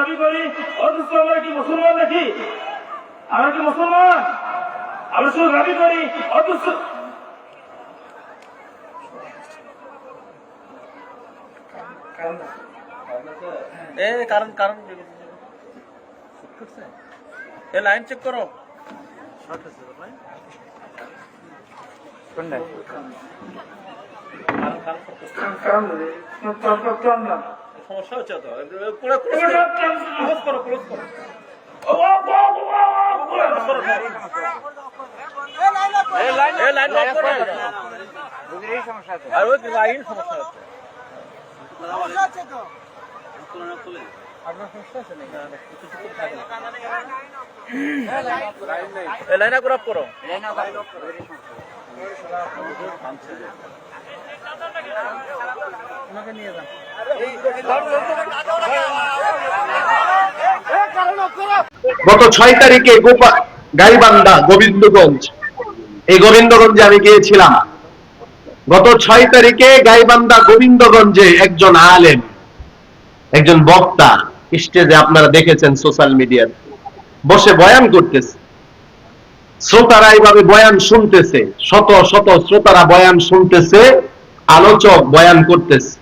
দাবি করি অথচ আমরা কি মুসলমান নাকি? আমরা কি মুসলমান? আমরা শুধু দাবি করি অথচ কারণ লাইন চেক করো। সমস্যা হচ্ছে তো, ক্লোজ করো, ক্লোজ করো। লাইন লক করো। আর ওই লাইন সমস্যা হচ্ছে। লাইন আপ করো। গত 6 তারিখে গাইবান্ধা গোবিন্দগঞ্জ, এই গোবিন্দগঞ্জে আমি গিয়েছিলাম। গত 6 তারিখে গাইবান্ধা গোবিন্দগঞ্জে একজন আলেম, একজন বক্তা স্টেজে আপনারা দেখেছেন সোশ্যাল মিডিয়ায় বসে বয়ান করতেছে। শ্রোতারা এইভাবে বয়ান শুনতেছে, শত শত শ্রোতারা বয়ান শুনতেছে, আলোচক বয়ান করতেছে।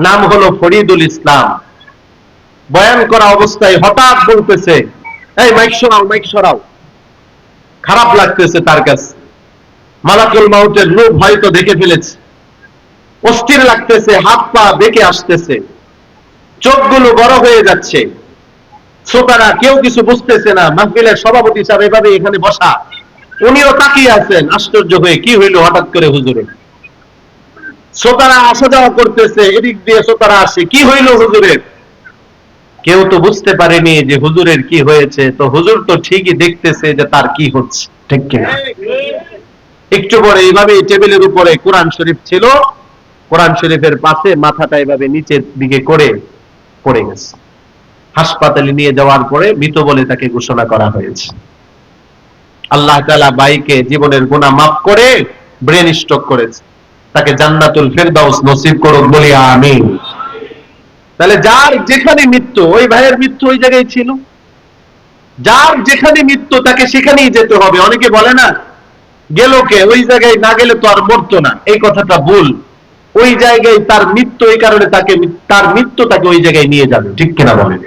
নাম হলো ফরিদুল ইসলাম। বয়ান করা অবস্থায় হঠাৎ বলতেছে, এই মাইক সরাও, মাইক সরাও। খারাপ লাগতেছে তার কাছে, মালাকুল মাউতের রূপ হয়তো দেখে ফেলেছে, অস্থির লাগতেছে, হাত পা বেঁকে আসতেছে, চোখগুলো বড় হয়ে যাচ্ছে। শ্রোতারা কেউ কিছু বুঝতেছে না। মাহফিলের সভাপতি সাহেব এভাবে এখানে বসা, উনিও তাকিয়ে আছেন আশ্চর্য হয়ে, কি হইলো হঠাৎ করে হুজুরে। শ্রোতারা আসা যাওয়া করতেছে, এদিক দিয়ে শ্রোতারা আসে, কি হইলো হুজুরের। কেউ তো বুঝতে পারেনি যে হুজুরের কি হয়েছে। তো হুজুর তো ঠিকই দেখতেছে যে তার কি হচ্ছে, ঠিক কিনা। একটু পরে এইভাবে টেবিলের উপরে কোরআন শরীফ ছিল, কোরআন শরীফের পাশে মাথাটা এভাবে নিচের দিকে করে পড়ে গেছে। হাসপাতালে নিয়ে যাওয়ার পরে মৃত বলে তাকে ঘোষণা করা হয়েছে। আল্লাহ তাআলা বাইকে জীবনের গুনাহ মাফ করে ব্রেন স্ট্রোক করেছে, তাকে জান্নাতুল ফেরদাউস নসিব করুক, বলি আমিন। তাহলে যার যেখানে মৃত্যু, ওই ভাইয়ের মৃত্যু ওই জায়গায় ছিল। যার যেখানে মৃত্যু তাকে সেখানেই যেতে হবে। অনেকে বলে না, গেল কে, ওই জায়গায় না গেলে তো আর মরতো না। এই কথাটা ভুল। ওই জায়গায় তার মৃত্যু, এই কারণে তার মৃত্যু তাকে ওই জায়গায় নিয়ে যাবে, ঠিক কিনা বলেন।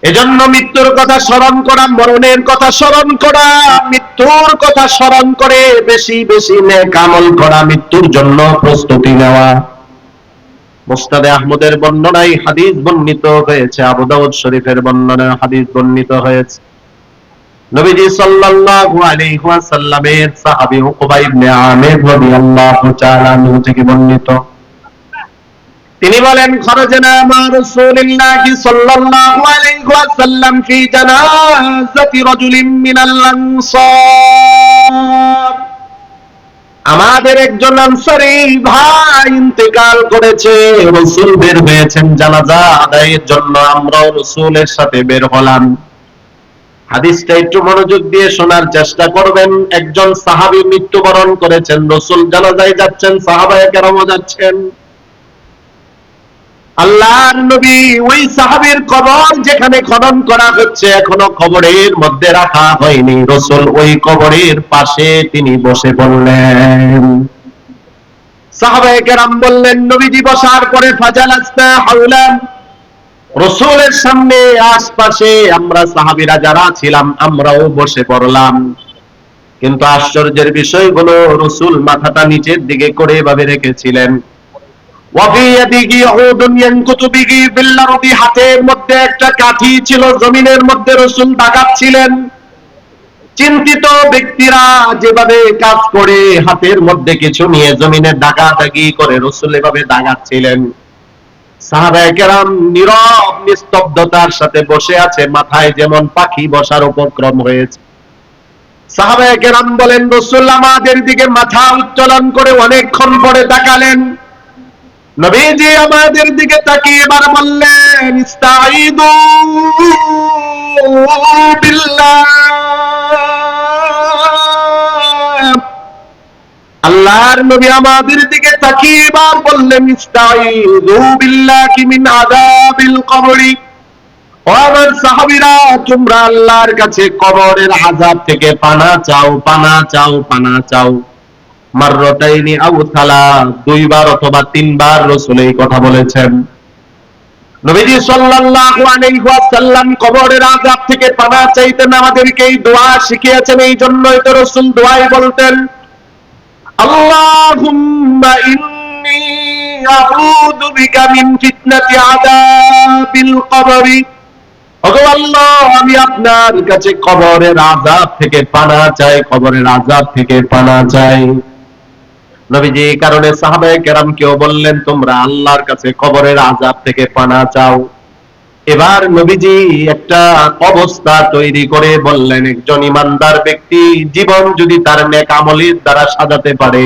এজন্য মৃত্যুর কথা স্মরণ করা, মরণের কথা স্মরণ করা, মৃত্যুর কথা স্মরণ করে বেশি বেশি নেক আমল করা, মৃত্যুর জন্য প্রস্তুতি নেওয়া। মুসনাদে আহমদের বর্ণনায় হাদিস বর্ণিত হয়েছে, আবু দাউদ শরীফের বর্ণনায় হাদিস বর্ণিত হয়েছে। নবীজি সাল্লাল্লাহু আলাইহি ওয়াসাল্লামের সাহাবী উকবা ইবনে আমির রাদিয়াল্লাহু তাআলা আনহু থেকে বর্ণিত, তিনি বলেন, খরজনা মা রাসূলিল্লাহি সাল্লাল্লাহু আলাইহি ওয়াসাল্লাম ফি জানাজাতি রাজুলিন মিনাল আনসার। আমাদের একজন আনসারী ভাই ইন্তেকাল করেছে, রাসূল বের হয়েছেন জানাজা আদায়ের জন্য, আমরা রাসূলের সাথে বের হলাম। হাদিসটা একটু মনোযোগ দিয়ে শোনার চেষ্টা করবেন। একজন সাহাবী মৃত্যুবরণ করেছেন, রাসূল জানাজায় যাচ্ছেন, সাহাবায়ে কেরামও যাচ্ছেন। আল্লাহর নবী ওই সাহাবীর কবর যেখানে খনন করা হচ্ছে, এখনো কবরের মধ্যে রাখা হয়নি, রাসূল ওই কবরের পাশে তিনি বসে পড়লেন। সাহাবায়ে কেরাম বললেন, নবীজি বসার পরে ফাজালাসনা হাওলা, রাসূলের সামনে আশপাশে আমরা সাহাবীরা যারা ছিলাম আমরাও বসে পড়লাম। কিন্তু আশ্চর্যের বিষয় হলো, রাসূল মাথাটা নিচের দিকে করে এভাবে রেখেছিলেন। হাতের মধ্যে একটা কাঠি ছিল, জমিনের মধ্যে রাসূল দাগাচ্ছিলেন। চিন্তিত ব্যক্তিরা যেভাবে কাজ করে, হাতের মধ্যে কিছু নিয়ে জমিনে দাগাদাগি করে রাসূল এভাবে দাগাচ্ছিলেন। সাহাবায়ে কেরাম নীরব নিস্তব্ধতার সাথে বসে আছে, মাথায় যেমন পাখি বসার উপক্রম হয়েছে। সাহাবায়ে কেরাম বলেন, রাসূল আমাদের দিকে মাথা উত্তোলন করে অনেকক্ষণ পরে তাকালেন। নবীজি আমাদের দিকে তাকিয়ে এবার বললেন, ইস্তাঈদু বিল্লাহ, আল্লাহর নবী আমাদের দিকে তাকিয়ে এবার বললেন, ইস্তাঈযু বিল্লাহি মিন আযাবিল কবরি। ও আমার সাহাবীরা, তোমরা আল্লাহর কাছে কবরের আযাব থেকে পানা চাও, পানা চাও, পানা চাও। মাররাতাইনি আও সালাস, দুইবার অথবা তিনবার রাসূল এই কথা বলেছেন। নবীজি সাল্লাল্লাহু আলাইহি ওয়াসাল্লাম কবরের আযাব থেকে পানা চাইতেন, আমাদেরকে এই দোয়া শিখিয়েছেন। এই জন্যই তো রাসূল দোয়াই বলতেন, আল্লাহুম্মা ইন্নী আউযু বিকা মিন ফিতনাতি আযাবিল কবরি। ওগো আল্লাহ, আমি আপনার কাছে কবরের আযাব থেকে পানা চাই, কবরের আযাব থেকে পানা চাই। নবীজি এই কারণে সাহাবায়ে কেরামকেও বললেন, তোমরা আল্লাহর কাছে কবরের আযাব থেকে পানা চাও। এবার নবীজি একটা অবস্থা তৈরি করে বললেন, একজন ইমানদার ব্যক্তি জীবন যদি তার নেক আমলের দ্বারা সাজাতে পারে,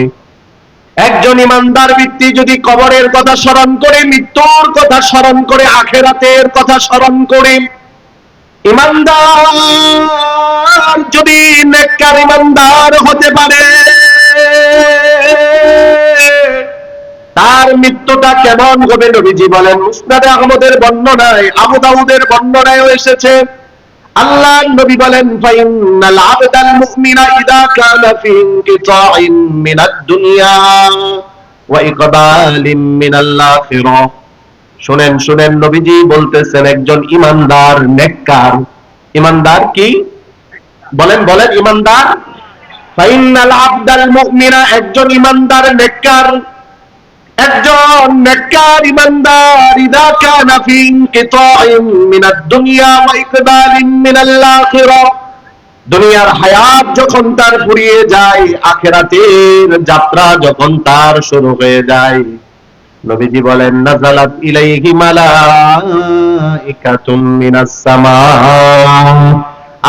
একজন ইমানদার ব্যক্তি যদি কবরের কথা স্মরণ করে, মৃত্যুর কথা স্মরণ করে, আখিরাতের কথা স্মরণ করে, ইমানদার যদি নেককার ইমানদার হতে পারে, তার মৃত্যুটা কেমন হবে? নবীজি বলেন, মুসনাদে আহমদের বর্ণনায়, আবু দাউদের বর্ণনায়ও এসেছে। আল্লাহর নবী বলেন, ফাইনাল আবদাল মুমিনা ইযা কানা ফি ইনকিতাইন মিনাদ দুনিয়া ওয়া ইকবালিন মিনাল আখিরাহ। শুনেন শুনেন, নবীজি বলতেছেন, একজন ইমানদার নেককার, ইমানদার কি বলেন বলেন, ইমানদার। ফাইনাল আবদাল মুমিনা, একজন ইমানদার নেককার, একজন নেককার ইমানদার, ইযা কানা ফি ইনকিতাইন মিনাদ দুনিয়া ওয়া ইকবালিন মিনাল আখিরাহ, দুনিয়ার হায়াত যখন তার ফুরিয়ে যায়, আখিরাতের যাত্রা যখন তার শুরু হয়ে যায়, নবীজি বলেন, নাযালাত ইলাইহি মালাইকাতুম মিনাস সামা,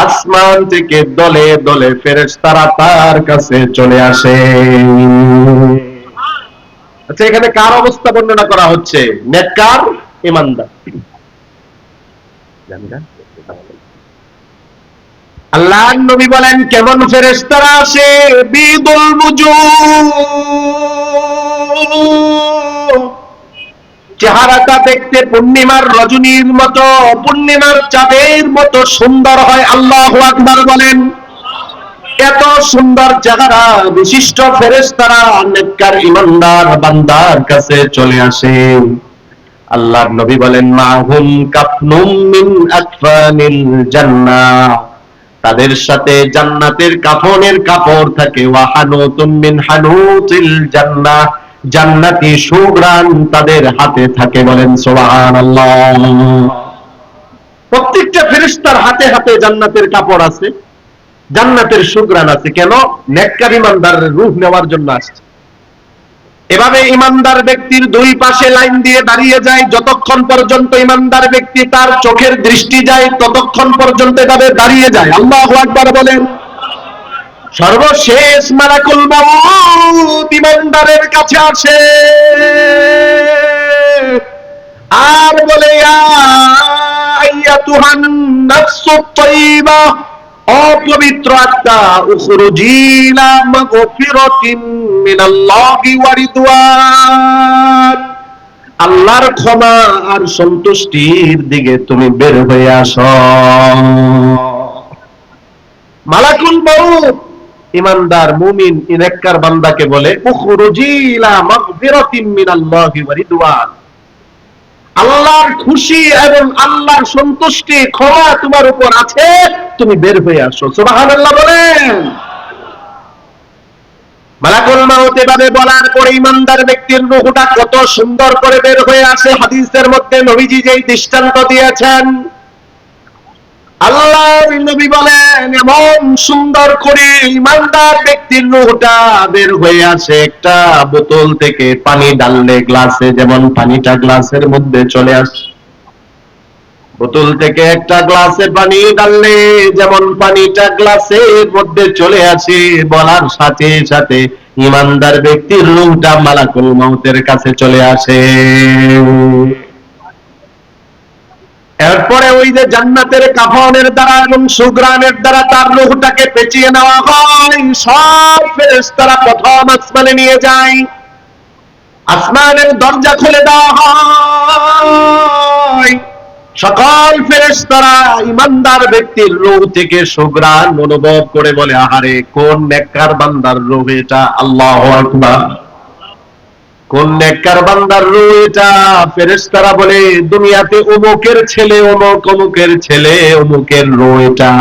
আসমান থেকে দলে দলে ফেরেশতারা তার কাছে চলে আসে। আচ্ছা, এখানে কার অবস্থা বর্ণনা করা হচ্ছে? নেককার ইমানদার। আল্লাহর নবী বলেন, কেমন ফেরেশতারা আসে? বিদুল বুজুহ, চেহারাটা দেখতে পূর্ণিমার রজনীর মতো, পূর্ণিমার চাঁদের মতো সুন্দর হয়। আল্লাহু আকবার বলেন। এত সুন্দর চেহারা বিশিষ্ট ফেরেশতারা নেককার ইমানদার বান্দার কাছে চলে আসে। আল্লাহর নবী বলেন, মাহুম কাফনুম মিন আকফানিল জান্নাহ, তাদের সাথে জান্নাতের কাফনের কাপড় থাকে। ওয়া হানুতুম মিন হানুতিল জান্নাহ, জান্নাতি সুঘ্রাণ তাদের হাতে থাকে। বলেন সুবহানাল্লাহ। প্রত্যেকটা ফেরেশতার হাতে হাতে জান্নাতের কাপড় আছে, জান্নাতের সুঘ্রাণ আছে। কেন? নেককার ইমানদারের রূহ নেওয়ার জন্য আসছে। এভাবে ইমানদার ব্যক্তির দুই পাশে লাইন দিয়ে দাঁড়িয়ে যায়, যতক্ষণ পর্যন্ত ইমানদার ব্যক্তি তার চোখের দৃষ্টি যায়, ততক্ষণ পর্যন্ত এভাবে দাঁড়িয়ে যায়। আল্লাহু আকবার বলেন। সর্বশেষ মালাকুল মউত ইমানদারের কাছে আসে আর বলে, ইয়া আইয়াতুহান নাফসুত তাইয়্যিবা, অপবিত্র আত্মা, উখরুজি ইলা মাগফিরাতিন মিনাল্লাহি ওয়া রিদওয়ান, আল্লাহর ক্ষমা আর সন্তুষ্টির দিকে তুমি বের হয়ে আসো। মালাকুল মউত ইমানদার মুমিন নেককার বান্দাকে বলে, উখরুজি ইলা মাগফিরাতিন মিনাল্লাহি ওয়া রিদওয়ান, আল্লাহর খুশি এবং আল্লাহর সন্তুষ্টি, ক্ষমা তোমার উপর আছে, তুমি বের হয়ে আসো। সুবহানাল্লাহ বলেন। মালাকুল মউত এভাবে বলার পরে ইমানদার ব্যক্তির রূহটা কত সুন্দর করে বের হয়ে আসে। হাদিসের মধ্যে নবীজি যেই দৃষ্টান্ত দিয়েছেন, আল্লাহর নবী বলেন, এমন সুন্দর করে ইমানদার ব্যক্তির রূহটা বের হয়ে আসে, একটা বোতল থেকে পানি ঢাললে গ্লাসে যেমন পানিটা গ্লাসের মধ্যে চলে আসে, বোতল থেকে একটা গ্লাসে পানি ঢাললে যেমন পানিটা গ্লাসের মধ্যে চলে আসে, বলার সাথে সাথে ইমানদার ব্যক্তির রূহটা মালাকুল মউতের কাছে চলে আসে। এরপরে ওই যে জান্নাতের কাফনের দ্বারা এবং সুগ্রানের দ্বারা তার রূহটাকে পেঁচিয়ে নেওয়া হয়, সব ফেরেশতারা প্রথম আসমানে নিয়ে যায়। আসমানের দরজা খুলে দেওয়া হয়, সকল ফেরেশতারা ঈমানদার ব্যক্তির রূহ থেকে সুগ্রাণ অনুভব করে বলে, আহারে কোন নেককার বান্দার রূহ এটা, আল্লাহু আকবার, কোন নেককার বান্দার রূহ এটা। ফেরেশতারা বলে, দুনিয়াতে অমুকের ছেলে, অমুকের ছেলে, অমুকের রূহ এটা।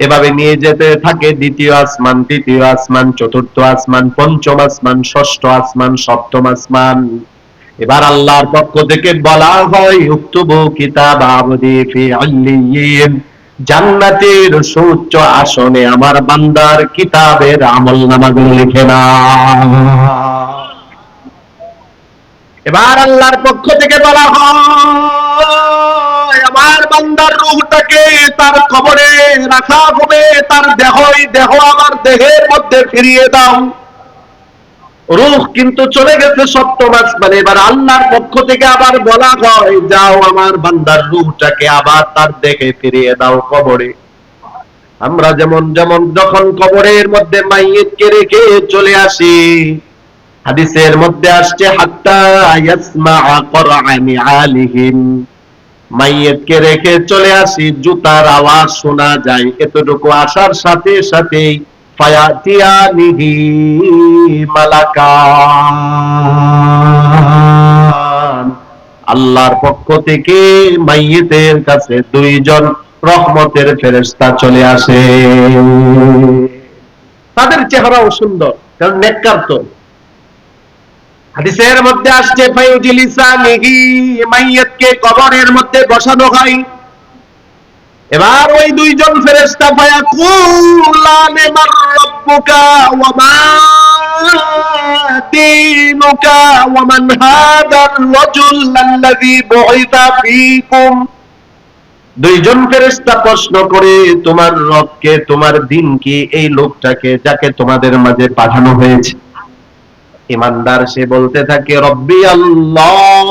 এভাবে নিয়ে যেতে থাকে দ্বিতীয় আসমান, তৃতীয় আসমান, চতুর্থ আসমান, পঞ্চম আসমান, ষষ্ঠ আসমান, সপ্তম আসমান। এবার আল্লাহর পক্ষ থেকে বলা হয়, উক্তুবু কিতাব আবদি ফি আল্লিয়িন, জান্নাতের সুউচ্চ আসনে আমার বান্দার কিতাবের আমলনামাগুলো লিখে নাও। এবার আল্লাহর পক্ষ থেকে বলা হয়, আমার বান্দার রূহটাকে তার কবরে রাখা হবে, তার দেহ আমার দেহের মধ্যে ফিরিয়ে দাও। রূহ কিন্তু চলে গেছে সপ্তম আসমানে। এবার আল্লাহর পক্ষ থেকে আবার বলা হয়, যাও আমার বান্দার রূহটাকে আবার তার দেহে ফিরিয়ে দাও কবরে। আমরা যেমন যখন কবরের মধ্যে মাইয়িতকে রেখে চলে আসি, হাদিসের মধ্যে আসছে, হাত্তা ইয়াসমাআ কুরআনি আলিহিম, মাইয়িতকে রেখে চলে আসি, জুতার আওয়াজ শোনা যায়। এতটুকু আসার সাথে সাথেই ফায়াতিয়ানিহি মালাকান, আল্লাহর পক্ষ থেকে মাইয়িতের কাছে দুইজন রহমতের ফেরেশতা চলে আসে। তাদের চেহারাও সুন্দর, কারণ নেককার তো। হাদিসের মধ্যে আসছে, ফায়ুজলিসানিহি, মাইয়িতকে কবরের মধ্যে বসানো হয়। এবার ওই দুইজন ফেরেশতা ফায়াকুলানে মার রাব্বুকা ওয়া মা দীনুকা ওয়া মান হাদার রাজুল আল্লাযী বুইসা ফীকুম, দুইজন ফেরেশতা প্রশ্ন করে, তোমার রবকে, তোমার দ্বীন কি, এই লোকটাকে যাকে তোমাদের মাঝে পাঠানো হয়েছে। ঈমানদার সে বলতে থাকে, রব্বি আল্লাহ,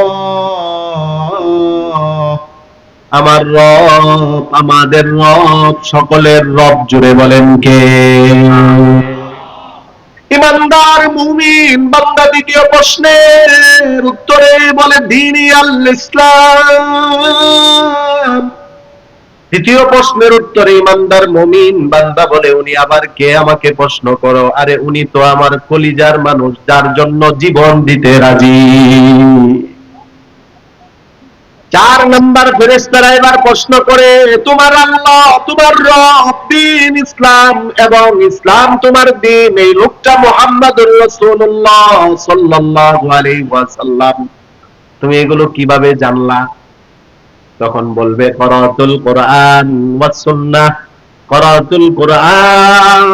আমার রব, আমাদের রব, সকলের রব। জুড়ে বলেন কে? ঈমানদার মুমিন বান্দা দ্বিতীয় প্রশ্নের উত্তরে বলে, দীনি আল ইসলাম। দ্বিতীয় প্রশ্নের উত্তরে ঈমানদার মুমিন বান্দা বলে, উনি আবার কে, আমাকে প্রশ্ন করো। আরে উনি তো আমার কলিজার মানুষ, যার জন্য জীবন দিতে রাজি। 4 নাম্বার ফেরেশতারা এবার প্রশ্ন করে, তোমার আল্লাহ, তোমার রব, দ্বীন ইসলাম, এবং ইসলাম তোমার দ্বীন, এই লোকটা মুহাম্মাদুর রাসূলুল্লাহ সাল্লাল্লাহু আলাইহি ওয়াসাল্লাম, তুমি এগুলো কিভাবে জানলা? তখন বলবে, করাতুল কোরআন ওয়াস সুন্নাহ, করাতুল কোরআন,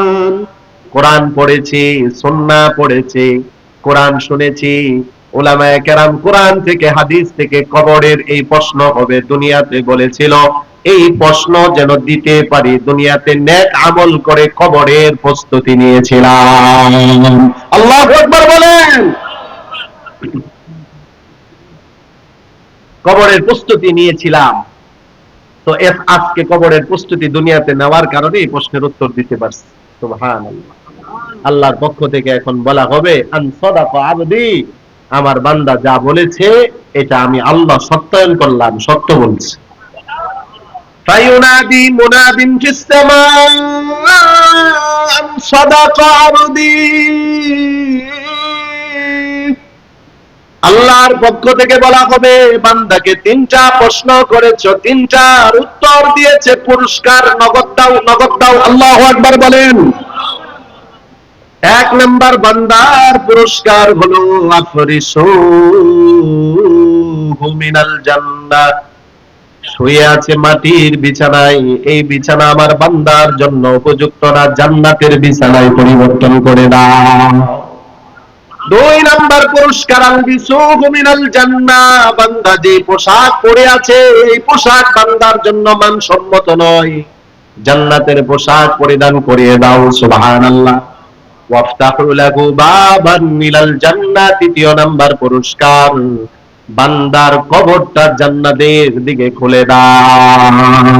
কোরআন পড়েছি, সুন্নাহ পড়েছি, কোরআন শুনেছি। উলামায়ে কেরাম কোরআন থেকে, হাদিস থেকে কবরের এই প্রশ্ন হবে, দুনিয়াতে বলেছিল এই প্রশ্ন যেন দিতে পারি, দুনিয়াতে নেক আমল করে কবরের প্রস্তুতি নিয়েছিলাম। আল্লাহু আকবার বলেন। কবরের প্রস্তুতি নিয়েছিলাম, তো আজকে কবরের প্রস্তুতি দুনিয়াতে নেওয়ার কারণে এই প্রশ্নের উত্তর দিতে পারছি। সুবহানাল্লাহ। আল্লাহর পক্ষ থেকে এখন বলা হবে, আন সাদাকা আবদি, আমার বান্দা যা বলেছে এটা আমি আল্লাহ সত্যায়ন করলাম, সত্য বলছি। ফায়ুনাদি মুনাদিন ফিস সামা আন সাদাকা আবদি, আল্লাহর পক্ষ থেকে বলা হবে, বান্দাকে 3টা প্রশ্ন করেছো, 3টার উত্তর দিয়েছে, পুরস্কার নগদ দাও, নগদ দাও। আল্লাহু আকবার বলেন। 1 নাম্বার বান্দার পুরস্কার হলো, আফরিসুহু মিনাল জান্নাহ, শুয়ে আছে মাটির বিছানায়, এই বিছানা আমার বান্দার জন্য উপযুক্ত না, জান্নাতের বিছানায় পরিবর্তন করে দাও। 2 নাম্বার পুরস্কার, আলবিসুহু মিনাল জান্নাহ, বান্দা যে পোশাক পরে আছে এই পোশাক বান্দার জন্য মানসম্মত নয়, জান্নাতের পোশাক পরিধান করিয়ে দাও। সুবহানাল্লাহ। ওয়াফতাহু লাহু বাবান মিনাল জান্নাহ, 3 নাম্বার পুরস্কার, বান্দার কবরটা জান্নাতের দিকে খুলে দাও।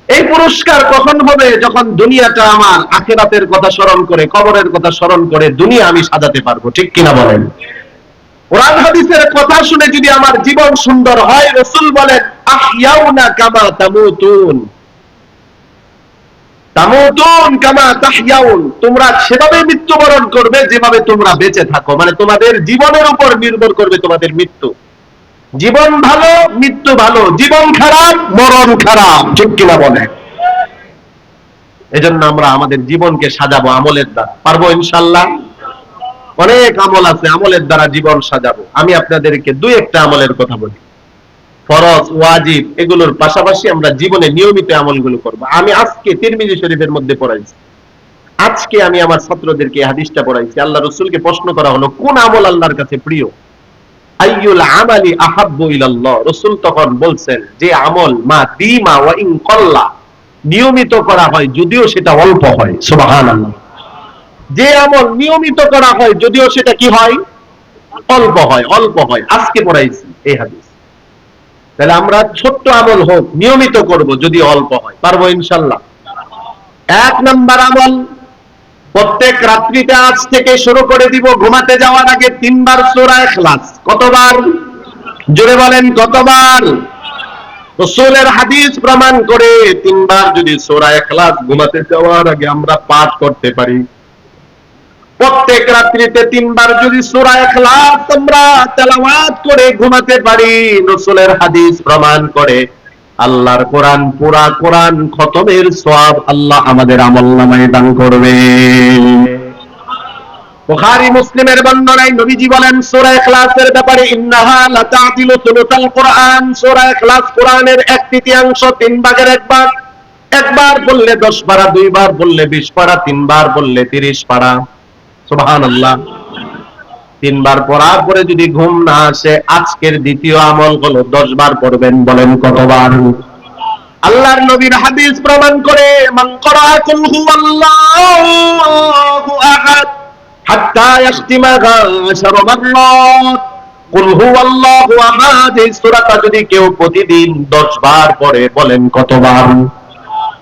এই পুরস্কার কখন হবে? যখন দুনিয়াটা আমার আখিরাতের কথা স্মরণ করে, কবরের কথা স্মরণ করে দুনিয়া আমি সাজাতে পারবো। ঠিক কিনা বলেন? কোরআন হাদিসের কথা শুনে যদি আমার জীবন সুন্দর হয়, রাসূল বলেন আহইয়াউনা কামা তামুতুন, তামুতুন কামা তাহইয়াউন, তোমরা সেভাবে মৃত্যুবরণ করবে যেভাবে তোমরা বেঁচে থাকো। মানে তোমাদের জীবনের উপর নির্ভর করবে তোমাদের মৃত্যু। জীবন ভালো, মৃত্যু ভালো, জীবন খারাপ, মরণ খারাপ। ঠিক কিনা বলেন? এজন্য আমরা আমাদের জীবনকে সাজাবো আমলের দ্বারা। পারবো ইনশাআল্লাহ? অনেক আমল আছে, আমলের দ্বারা জীবন সাজাবো। আমি আপনাদেরকে দুই একটা আমলের কথা বলি। ফরজ, ওয়াজিব এগুলোর পাশাপাশি আমরা জীবনে নিয়মিত আমলগুলো করব। আমি আজকে তিরমিজি শরীফের মধ্যে পড়াইছি, আজকে আমি আমার ছাত্রদেরকে হাদিসটা পড়াইছি। আল্লাহ রাসূলকে প্রশ্ন করা হলো কোন আমল আল্লাহর কাছে প্রিয়? আইয়ুল আমালি আহাব্বু ইলাল্লাহ, রাসূল তখন বলছেন যে আমল মা দিমা ওয়া ইন কল্লা, নিয়মিত করা হয় যদিও সেটা অল্প হয়। সুবহানাল্লাহ। যে আমল নিয়মিত করা হয় যদিও সেটা কি হয়? অল্প হয়, অল্প হয়। আজকে পড়াইছি এই হাদিস। তাহলে আমরা ছোট্ট আমল হোক নিয়মিত করব যদি অল্প হয়। পারবো ইনশাআল্লাহ? এক নাম্বার আমল, প্রত্যেক রাত্রিতে আজ থেকে শুরু করে দিব, ঘুমাতে যাওয়ার আগে 3 বার সূরা ইখলাস। কতবার? জোরে বলেন কতবার? রাসূলের হাদিস প্রমাণ করে 3 বার যদি সূরা ইখলাস ঘুমাতে যাওয়ার আগে আমরা পাঠ করতে পারি, প্রত্যেক রাত্রিতে 3 বার যদি সূরা ইখলাস আমরা তেলাওয়াত করে ঘুমাতে পারি, রাসূলের হাদিস প্রমাণ করে আল্লাহর কোরআন, পুরা কোরআন খতমের সওয়াব আল্লাহ আমাদের আমলনামায় দান করবে। বুখারী মুসলিমের বর্ণনায় নবীজি বলেন সূরা ইখলাসের ব্যাপারে, ইন্নাহা লাতা'দিলু সুলুসাল কোরআন, সূরা ইখলাস কোরআনের 1/3, 3 ভাগের 1 ভাগ। একবার বললে 10 পারা, 2 বার বললে 20 পারা, 3 বার বললে 30 পারা। সুবহানাল্লাহ। 3 বার পড়ার পরে যদি ঘুম না আসে, আজকের দ্বিতীয় আমল হলো 10 বার পড়বেন। বলেন কতবার? আল্লাহর নবীর হাদিস প্রমাণ করে, মান ক্বারা কুল হুয়াল্লাহু আহাদ হাত্তা ইয়াখতিমা 10 মাররাত, কুল হুয়াল্লাহু আহাদ এই সূরাটা যদি কেউ প্রতিদিন 10 বার পড়ে, বলেন কতবার?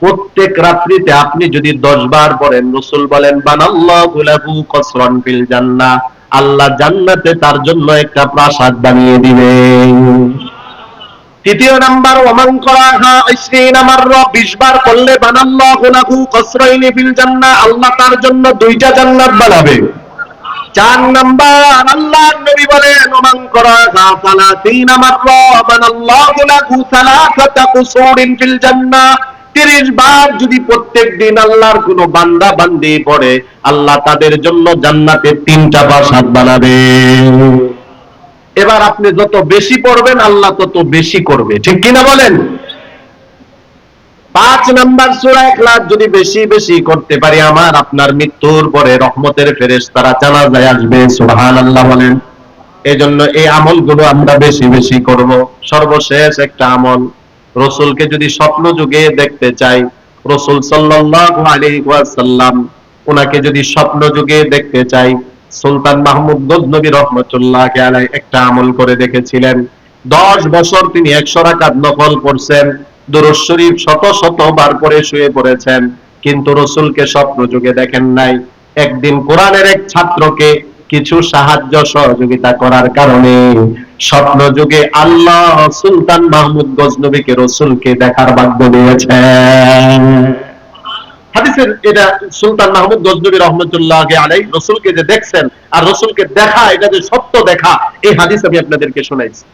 প্রত্যেক রাত্রিতে আপনি যদি 10 বার পড়েন, রাসূল বলেন বানাল্লাহু লাহু কসরান ফিল জান্নাহ, আল্লাহ জান্নাতে তার জন্য একটা প্রাসাদ বানিয়ে দিবেন। তৃতীয় নাম্বার, ওমান করাহা 20 মাররা, 20 বার করলে বানাল্লাহু লাহু কসরাইনি ফিল জান্নাহ, আল্লাহ তার জন্য 2টা জান্নাত বানাবে। 4 নাম্বার, আল্লাহর নবী বলেন ওমান করাহা 30 মাররা বানাল্লাহু লাহু 3 কুসুরিন ফিল জান্নাহ, 30 বার যদি প্রত্যেক দিন আল্লাহর কোন বান্দা বান্দি পড়ে, আল্লাহ তাদের জন্য জান্নাতে 3টা প্রাসাদ বানাবে। এবার আপনি যত বেশি পড়বেন আল্লাহ তত বেশি করবে। ঠিক কিনা বলেন? 5 নাম্বার, সূরা ইখলাস যদি বেশি বেশি করতে পারি, আমার আপনার মৃত্যুর পরে রহমতের ফেরেশতারা জানাজায় আসবে। সুবহানাল্লাহ বলেন। এজন্য এই আমলগুলো আমরা বেশি বেশি করব। সর্বশেষ একটা আমল, রাসূলকে যদি স্বপ্ন যুগে দেখতে চাই, রাসূল সাল্লাল্লাহু আলাইহি ওয়াসাল্লাম ওনাকে যদি স্বপ্ন যুগে দেখতে চাই, সুলতান মাহমুদ গজনবী রাহমাতুল্লাহি আলাইহি একটা আমল করে দেখেছিলেন। 10 বছর তিনি 100 রাকাত নফল পড়ছেন, দুরূদ শরীফ শত শত বার করে শুয়ে পড়েছেন, কিন্তু রাসূলকে স্বপ্ন যুগে দেখেন নাই। একদিন কোরআনের এক ছাত্রকে কিছু সাহায্য সহযোগিতা করার কারণে স্বপ্ন যুগে আল্লাহ সুলতান মাহমুদ গজনবীকে রাসূলকে দেখার ভাগ্য দিয়েছেন। হাদিসের এটা সুলতান মাহমুদ গজনবী রাহমাতুল্লাহি আলাইহি রাসূলকে যে দেখছেন আর রাসূলকে দেখা, এটা যে সত্য দেখা, এই হাদিস আমি আপনাদেরকে শোনাইছি।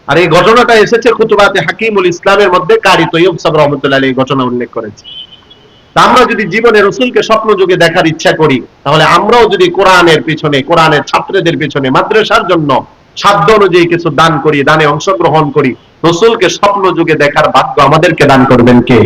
আর এই ঘটনাটা এসেছে খুতুবাতে হাকিমুল ইসলামের মধ্যে, কারি তৈয়ব সাহেব রাহমাতুল্লাহি আলাইহি ঘটনা উল্লেখ করেছে। আমরা যদি জীবনে রাসূলকে স্বপ্ন যুগে দেখার ইচ্ছা করি, তাহলে আমরাও যদি কোরআনের পিছনে, কোরআনের ছাত্রদের পিছনে, মাদ্রাসার জন্য সাধ্য অনুযায়ী কিছু দান করি, দানে অংশগ্রহণ করি, রাসূলকে স্বপ্ন যুগে দেখার ভাগ্য আমাদেরকে দান করবেন কে?